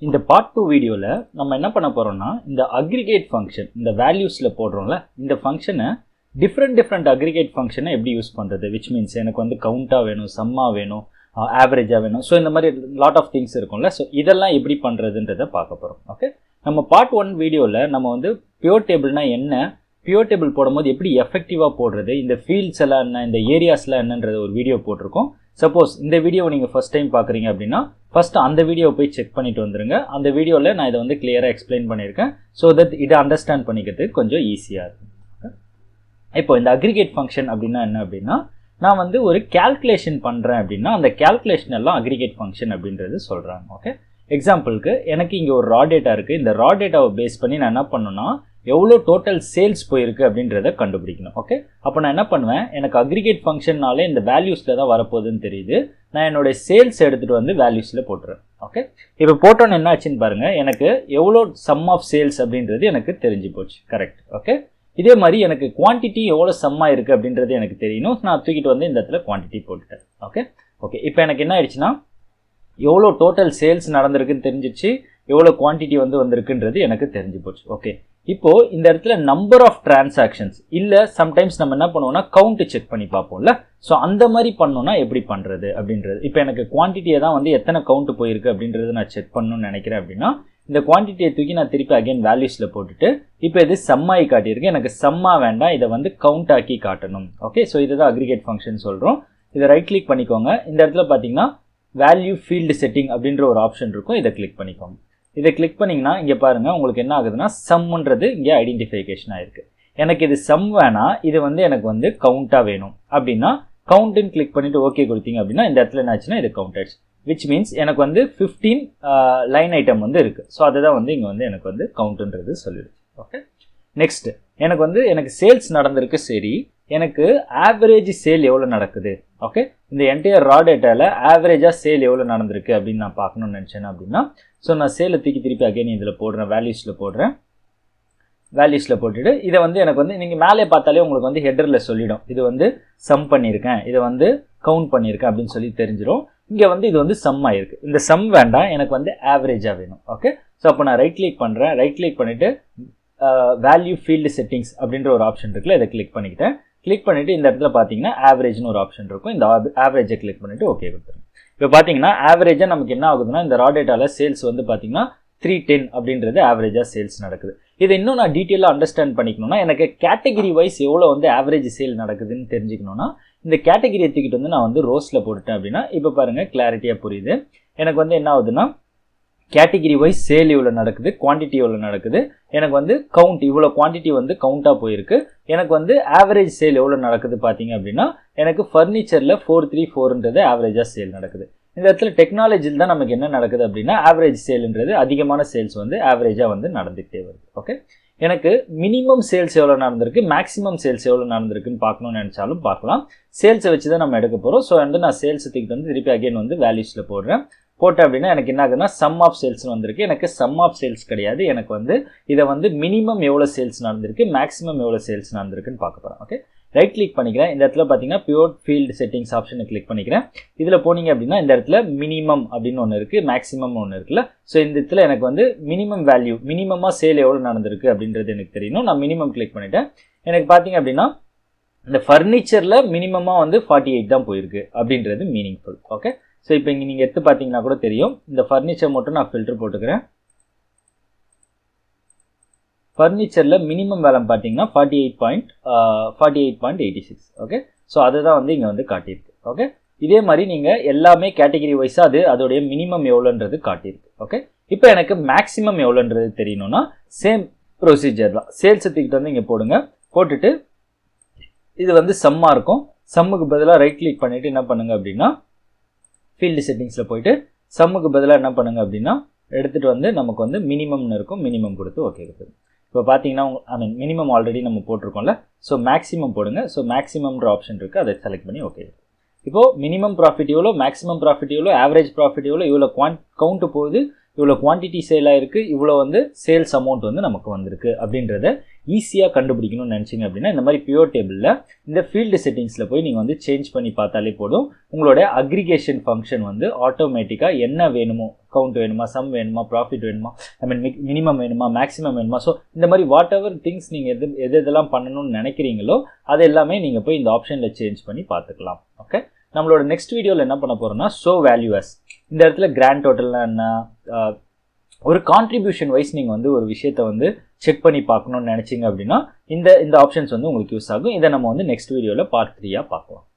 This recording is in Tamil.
இந்த part 2 வீடியோல நம்ம என்ன பண்ண போறோம்னா இந்த aggregate function இந்த valuesல போடுறோம்ல இந்த ஃபங்க்ஷனை different aggregate functionை எப்படி யூஸ் பண்றது which means எனக்கு வந்து கவுண்டா வேணும் சம்மா வேணும் ஆவரேஜா வேணும் சோ இந்த மாதிரி lot of things இருக்கும்ல சோ இதெல்லாம் எப்படி பண்றதுன்றதை பார்க்க போறோம் ஓகே நம்ம part 1 வீடியோல நம்ம வந்து pure tableனா என்ன pure table போடும்போது எப்படி எஃபெக்டிவா போடுறது இந்த ஃபீல்ட்ஸ் எல்லாம் என்ன இந்த ஏரியாஸ்லாம் என்னன்றது ஒரு வீடியோ போட்டுருக்கோம் சப்போஸ் இந்த வீடியோ நீங்க ஃபர்ஸ்ட் டைம் பார்க்கறீங்க அப்படினா ஃபர்ஸ்ட் அந்த வீடியோ போய் செக் பண்ணிட்டு வந்துருங்க அந்த வீடியோல நான் இத வந்து கிளியரா எக்ஸ்பிளைன் பண்ணிருக்கேன் சோ தட் இத அண்டர்ஸ்டாண்ட் பண்ணிக்கிறதுக்கு கொஞ்சம் ஈஸியா இருக்கும் இப்போ இந்த aggregate function அப்படினா என்ன அப்படினா நான் வந்து ஒரு கால்குலேஷன் பண்றேன் அப்படினா அந்த கால்குலேஷன் எல்லாம் aggregate function அப்படின்றது சொல்றாங்க ஓகே எக்ஸாம்பிளுக்கு எனக்கு இங்க ஒரு raw data இருக்கு இந்த raw dataவை பேஸ் பண்ணி நான் என்ன பண்ணனும்னா எவ்வளவு டோட்டல் சேல்ஸ் போயிருக்கு அப்படின்றதை கண்டுபிடிக்கணும் ஓகே அப்ப நான் என்ன பண்ணுவேன் எனக்கு aggregate ஃபங்க்ஷன்னாலே இந்த வேல்யூஸ்ல தான் வரப்போகுதுன்னு தெரியுது நான் என்னோட சேல்ஸ் எடுத்துட்டு வந்து வேல்யூஸ்ல போட்டுறேன் ஓகே இப்போ போட்டோன்னு என்ன ஆச்சுன்னு பாருங்க எனக்கு எவ்வளவு சம் ஆஃப் சேல்ஸ் அப்படின்றது எனக்கு தெரிஞ்சு போச்சு கரெக்ட் ஓகே இதே மாதிரி எனக்கு குவாண்டிட்டி எவ்வளவு சம்மா இருக்கு அப்படின்றது எனக்கு தெரியணும் நான் தூக்கிட்டு வந்து இந்த இடத்துல குவாண்டிட்டி போட்டுட்டேன் ஓகே ஓகே இப்போ எனக்கு என்ன ஆயிடுச்சுன்னா எவ்வளவு டோட்டல் சேல்ஸ் நடந்திருக்குன்னு தெரிஞ்சிச்சு எவ்வளவு குவாண்டிட்டி வந்து வந்திருக்குன்றது எனக்கு தெரிஞ்சு போச்சு ஓகே இப்போ இந்த இடத்துல நம்பர் ஆஃப் டிரான்சாக்ஷன்ஸ் இல்ல சம்டைம்ஸ் நம்ம என்ன பண்ணுவோம்னா கவுண்ட் செக் பண்ணி பார்ப்போம்ல சோ அந்த மாதிரி பண்ணனும்னா எப்படி பண்றது அப்படின்றது இப்போ எனக்கு குவாண்டிட்டியை தான் வந்து எத்தனை கவுண்ட் போயிருக்கு அப்படின்றது நான் செக் பண்ணனும்னு நினைக்கிறேன் அப்படினா இந்த குவாண்டிட்டியை தூக்கி நான் திருப்பி அகைன் வேல்யூஸ்ல போட்டுட்டு இப்போ இது சம்மாயி காட்டியிருக்கு எனக்கு சம்மா வேண்டாம் இத வந்து கவுண்ட் ஆக்கி காட்டணும் ஓகே சோ இதுதான் aggregate ஃபங்க்ஷன் சொல்றோம் இத ரைட் கிளிக் பண்ணிக்கோங்க இந்த இடத்துல பாத்தீங்கன்னா வேல்யூ ஃபீல்ட் செட்டிங் அப்படிங்கற ஒரு ஆப்ஷன் இருக்கும் இத கிளிக் பண்ணிக்கோங்க இத கிளிக் பண்ணீங்கனா இங்க பாருங்க உங்களுக்கு என்ன ஆகுதுன்னா சம்ன்றது இங்க ஐடென்டிஃபிகேஷன் ஆயிருக்கு எனக்கு இது சம் வேணா இது வந்து எனக்கு வந்து கவுண்டா வேணும் அப்படினா கவுண்ட்னு கிளிக் பண்ணிட்டு ஓகே கொடுத்தீங்க அப்படினா இந்த இடத்துல என்ன ஆச்சுன்னா இது கவுண்ட் ஆயிடுச்சு which means எனக்கு வந்து 15 லைன் ஐட்டம் வந்து இருக்கு சோ அதுதான் வந்து இங்க வந்து எனக்கு வந்து கவுண்ட்ன்றது சொல்லிடுச்சு ஓகே நெக்ஸ்ட் எனக்கு வந்து எனக்கு சேல்ஸ் நடந்திருக்கு சரி எனக்கு ஆவரேஜ் சேல் எவ்வளவு நடக்குது ஓகே இந்த என்டையர் raw dataல ஆவரேஜா சேல் எவ்வளவு நடந்திருக்கு அப்படினு நான் பார்க்கணும்னு நினைச்சேன் அப்படினா சோ நான் சேல தூக்கி திருப்பி அகைன் இதுல போடுறேன் வேல்யூஸ்ல போடுறேன் வேல்யூஸ்ல போட்டுட்டு இத வந்து எனக்கு வந்து நீங்க மேலே பார்த்தாலே உங்களுக்கு வந்து ஹெடர்ல சொல்லிடும் இது வந்து சம் பண்ணிருக்கேன் இது வந்து கவுண்ட் பண்ணிருக்கேன் அப்படினு சொல்லி தெரிஞ்சிரும் இங்க வந்து இது வந்து சம் ஆயிருக்கு இந்த சம் வேண்டாம் எனக்கு வந்து ஆவரேஜா வேணும் ஓகே சோ அப்ப நான் ரைட் கிளிக் பண்றேன் ரைட் கிளிக் பண்ணிட்டு வேல்யூ ஃபீல்ட் செட்டிங்ஸ் அப்படிங்கற ஒரு ஆப்ஷன் இருக்குல இத கிளிக் பண்ணிட்டேன் கிளிக் பண்ணிட்டு இந்த இடத்துல பாத்தீங்கன்னா ஆவரேஜ்னு ஒரு ஆப்ஷன் இருக்கும் இந்த ஆவரேஜை கிளிக் பண்ணிட்டு ஓகே கொடுத்துருங்க இப்போ பாத்தீங்கன்னா ஆவரேஜா நமக்கு என்ன ஆகுதுன்னா இந்த raw dataல சேல்ஸ் வந்து பாத்தீங்கன்னா 310 அப்படின்றது ஆவரேஜா சேல்ஸ் நடக்குது இதை இன்னும் நான் டீடைலா அண்டர்ஸ்டாண்ட் பண்ணிக்கணும்னா எனக்கு கேட்டகரி வைஸ் எவ்வளவு வந்து ஆவரேஜ் சேல் நடக்குதுன்னு தெரிஞ்சுக்கணும்னா இந்த கேட்டகரியை தூக்கிட்டு வந்து நான் வந்து ரோஸ்ல போட்டுட்டேன் அப்படினா இப்போ பாருங்க கிளாரிட்டியா புரியுது எனக்கு வந்து என்ன ஆகுதுன்னா கேட்டகரி வைஸ் சேல் எவ்வளவு நடக்குது குவாண்டிட்டி எவ்வளவு நடக்குது எனக்கு வந்து கவுண்ட் இவ்வளவு குவாண்டிட்டி வந்து கவுண்டா போயிருக்கு எனக்கு வந்து ஆவரேஜ் சேல் எவ்வளவு நடக்குது பாத்தீங்க அப்படினா எனக்கு ஃபர்னிச்சர்ல 434ன்றது ஆவரேஜா சேல் நடக்குது இந்த இடத்துல டெக்னாலஜில தான் நமக்கு என்ன நடக்குது அப்படினா ஆவரேஜ் சேல்ன்றது அதிகமான சேல்ஸ் வந்து ஆவரேஜா வந்து நடந்துட்டே வருது ஓகே எனக்கு மினிமம் சேல்ஸ் எவ்வளவு நடந்திருக்கு மேக்ஸिमम சேல்ஸ் எவ்வளவு நடந்திருக்குன்னு பார்க்கணும்னு நினைச்சாலும் பார்க்கலாம் சேல்ஸ் வச்சு தான் நம்ம எடுக்க போறோம் சோ வந்து நான் சேல்ஸ் தூக்கிட்டு வந்து திருப்பி அகைன் வந்து வேல்யூஸ்ல போடுறேன் போட்ட அப்படினா எனக்கு என்ன ஆகுதுன்னா சம் ஆஃப் சேல்ஸ் வந்திருக்கு எனக்கு சம் ஆஃப் சேல்ஸ் கிடையாது எனக்கு வந்து இத வந்து மினிமம் எவ்வளவு சேல்ஸ் நடந்திருக்கு மேக்ஸिमम எவ்வளவு சேல்ஸ் நடந்திருக்குன்னு பார்க்க போறோம் ஓகே ரைட் கிளிக் பண்ணிக்கிறேன் இந்த இடத்துல பாத்தீங்கன்னா பியூர் ஃபீல்ட் செட்டிங்ஸ் ஆப்ஷனை கிளிக் பண்ணிக்கிறேன் இதுல போனீங்க அப்படினா இந்த இடத்துல மினிமம் அப்படினு ஒன்னு இருக்கு மேக்ஸिमम ஒன்னு இருக்குல சோ இந்த இடத்துல எனக்கு வந்து மினிமம் வேல்யூ மினிமமா சேல் எவ்வளவு நடந்திருக்கு அப்படின்றது எனக்கு தெரியணும் நான் மினிமம் கிளிக் பண்ணிட்டேன் எனக்கு பாத்தீங்க அப்படினா இந்த ஃபர்னிச்சர்ல மினிமமா வந்து 48 தான் போயிருக்கு அப்படின்றது மீனிங்ஃபுல் ஓகே சோ இப்போ இங்க நீங்க எடுத்து பாத்தீங்கன்னா கூட தெரியும் இந்த ஃபர்னிச்சர் மட்டும் நான் ஃபில்டர் போட்டுக்கிறேன் ஃபர்னிச்சர்ல மினிமம் வேல்யூ பாத்தீங்கன்னா 48.86 ஓகே சோ அதுதான் வந்து இங்க வந்து காட்டியிருக்கு ஓகே இதே மாதிரி நீங்க எல்லாமே கேட்டகரி வைஸா அதோட மினிமம் எவ்வளவுன்றது காட்டியிருக்கு ஓகே இப்போ எனக்கு மேக்ஸिमम எவ்வளவுன்றது தெரியணும்னா சேம் ப்ரொசீஜர் தான் சேல்ஸ் தூக்கிட்டு வந்து இங்க போடுங்க போட்டுட்டு இது வந்து சம்மா இருக்கும் சம்முக்கு பதிலா ரைட் கிளிக் பண்ணிட்டு என்ன பண்ணுங்க அப்படினா ஃபீல்ட் செட்டிங்ஸ்ல போய்ட்டு சம்முக்கு பதிலா என்ன பண்ணுங்க அப்படினா எடுத்துட்டு வந்து நமக்கு வந்து மினிமம்னு இருக்கும் மினிமம் கொடுத்து ஓகே கொடுத்துருங்க இப்போ பாத்தீங்கன்னா ஐ மீன் மினிமம் ஆல்ரெடி நம்ம போட்டுருக்கோம்ல சோ மேக்ஸिमम போடுங்க சோ மேக்ஸिमம்ன்ற ஆப்ஷன் இருக்கு அதை செலக்ட் பண்ணி ஓகே இப்போ மினிமம் ப்ராஃபிட் எவ்வளவு மேக்ஸिमम ப்ராஃபிட் எவ்வளவு ஆவரேஜ் ப்ராஃபிட் எவ்வளவு இவ்வளவு கவுண்ட் போகுது இவ்வளோ குவான்டிட்டி சேல் ஆயிருக்கு, இவ்வளோ வந்து சேல்ஸ் அமௌண்ட் வந்து நமக்கு வந்திருக்கு அப்படின்றத ஈஸியாக கண்டுபிடிக்கணும்னு நினச்சிங்க அப்படின்னா இந்த மாதிரி பியூர் டேபிளில் இந்த ஃபீல்டு செட்டிங்ஸில் போய் நீங்கள் வந்து சேஞ்ச் பண்ணி பார்த்தாலே போதும். உங்களோட அக்ரிகேஷன் ஃபங்க்ஷன் வந்து ஆட்டோமேட்டிக்காக என்ன வேணுமோ, கவுண்ட் வேணுமா, சம் வேணுமா, ப்ராஃபிட் வேணுமா, மினிமம் வேணுமா, மேக்ஸிமம் வேணுமா, ஸோ இந்த மாதிரி வாட் எவர் திங்ஸ் நீங்கள் எதெல்லாம் பண்ணணும்னு நினைக்கிறீங்களோ அது எல்லாமே நீங்கள் போய் இந்த ஆப்ஷனில் சேஞ்ச் பண்ணி பார்த்துக்கலாம். ஓகே, நம்மளோட நெக்ஸ்ட் வீடியோவில் என்ன பண்ண போகிறோம்னா ஷோ வேல்யூஸ். இந்த இடத்துல கிராண்ட் டோட்டல்னா என்ன, ஒரு கான்ட்ரிபியூஷன் வைஸ் நீங்கள் வந்து ஒரு விஷயத்தை வந்து செக் பண்ணி பார்க்கணும்னு நினச்சிங்க அப்படின்னா இந்த ஆப்ஷன்ஸ் வந்து உங்களுக்கு யூஸ் ஆகும். இதை நம்ம வந்து நெக்ஸ்ட் வீடியோவில் பார்ட் 3 பார்க்கலாம்.